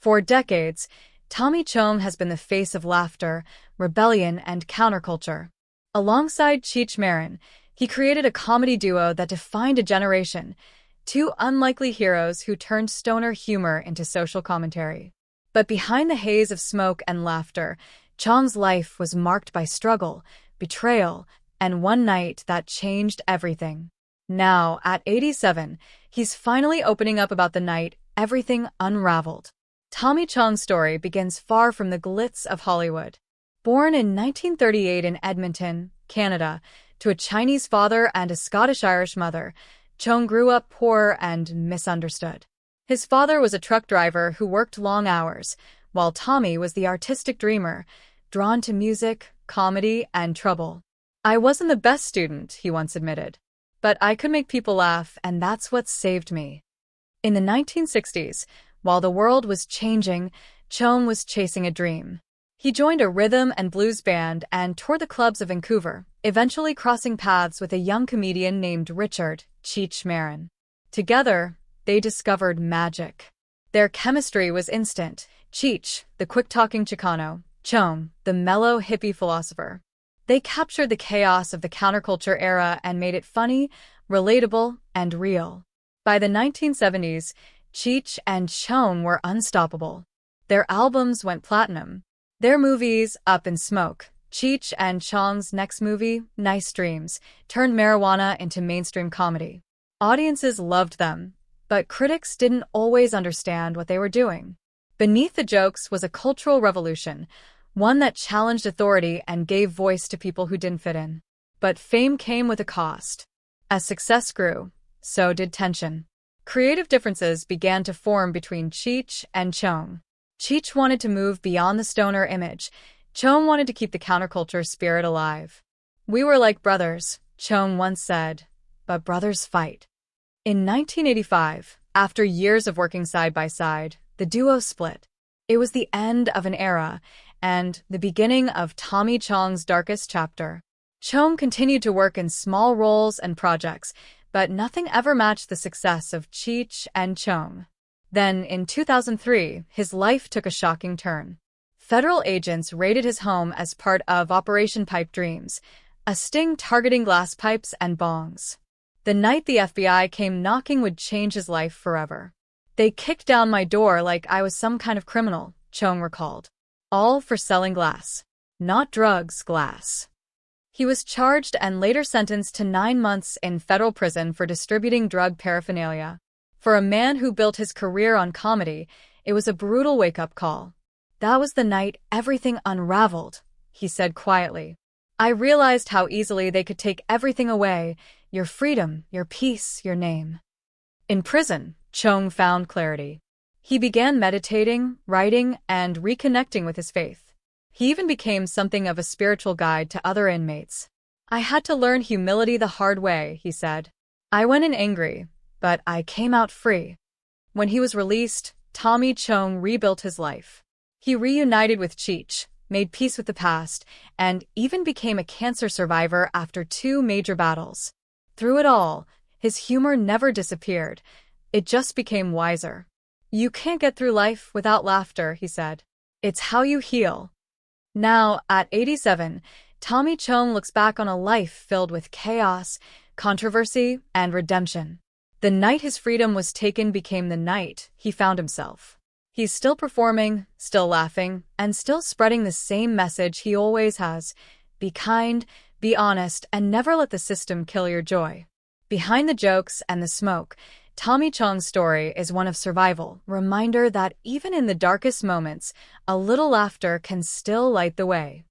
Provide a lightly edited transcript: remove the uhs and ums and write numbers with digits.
For decades, Tommy Chong has been the face of laughter, rebellion, and counterculture. Alongside Cheech Marin, he created a comedy duo that defined a generation, two unlikely heroes who turned stoner humor into social commentary. But behind the haze of smoke and laughter, Chong's life was marked by struggle, betrayal, and one night that changed everything. Now, at 87, he's finally opening up about the night everything unraveled. Tommy Chong's story begins far from the glitz of Hollywood. Born in 1938 in Edmonton, Canada, to a Chinese father and a Scottish-Irish mother, Chong grew up poor and misunderstood. His father was a truck driver who worked long hours, while Tommy was the artistic dreamer, drawn to music, comedy, and trouble. "I wasn't the best student," he once admitted, "but I could make people laugh, and that's what saved me." In the 1960s, while the world was changing, Chong was chasing a dream. He joined a rhythm and blues band and toured the clubs of Vancouver, eventually crossing paths with a young comedian named Richard, Cheech Marin. Together, they discovered magic. Their chemistry was instant. Cheech, the quick-talking Chicano; Chong, the mellow hippie philosopher. They captured the chaos of the counterculture era and made it funny, relatable, and real. By the 1970s, Cheech and Chong were unstoppable. Their albums went platinum. Their movies, Up in Smoke, Cheech and Chong's next movie, Nice Dreams, turned marijuana into mainstream comedy. Audiences loved them, but critics didn't always understand what they were doing. Beneath the jokes was a cultural revolution, one that challenged authority and gave voice to people who didn't fit in. But fame came with a cost. As success grew, so did tension. Creative differences began to form between Cheech and Chong. Cheech wanted to move beyond the stoner image. Chong wanted to keep the counterculture spirit alive. "We were like brothers," Chong once said, "but brothers fight." In 1985, after years of working side by side, the duo split. It was the end of an era and the beginning of Tommy Chong's darkest chapter. Chong continued to work in small roles and projects, but nothing ever matched the success of Cheech and Chong. Then, in 2003, his life took a shocking turn. Federal agents raided his home as part of Operation Pipe Dreams, a sting targeting glass pipes and bongs. "The night the FBI came knocking would change his life forever. They kicked down my door like I was some kind of criminal," Chong recalled. "All for selling glass. Not drugs, glass." He was charged and later sentenced to 9 months in federal prison for distributing drug paraphernalia. For a man who built his career on comedy, it was a brutal wake-up call. "That was the night everything unraveled," he said quietly. "I realized how easily they could take everything away, your freedom, your peace, your name." In prison, Chong found clarity. He began meditating, writing, and reconnecting with his faith. He even became something of a spiritual guide to other inmates. "I had to learn humility the hard way," he said. "I went in angry, but I came out free." When he was released, Tommy Chong rebuilt his life. He reunited with Cheech, made peace with the past, and even became a cancer survivor after 2 major battles. Through it all, his humor never disappeared. It just became wiser. "You can't get through life without laughter," he said. "It's how you heal." Now, at 87, Tommy Chong looks back on a life filled with chaos, controversy, and redemption. The night his freedom was taken became the night he found himself. He's still performing, still laughing, and still spreading the same message he always has: be kind, be honest, and never let the system kill your joy. Behind the jokes and the smoke, Tommy Chong's story is one of survival, reminder that even in the darkest moments, a little laughter can still light the way.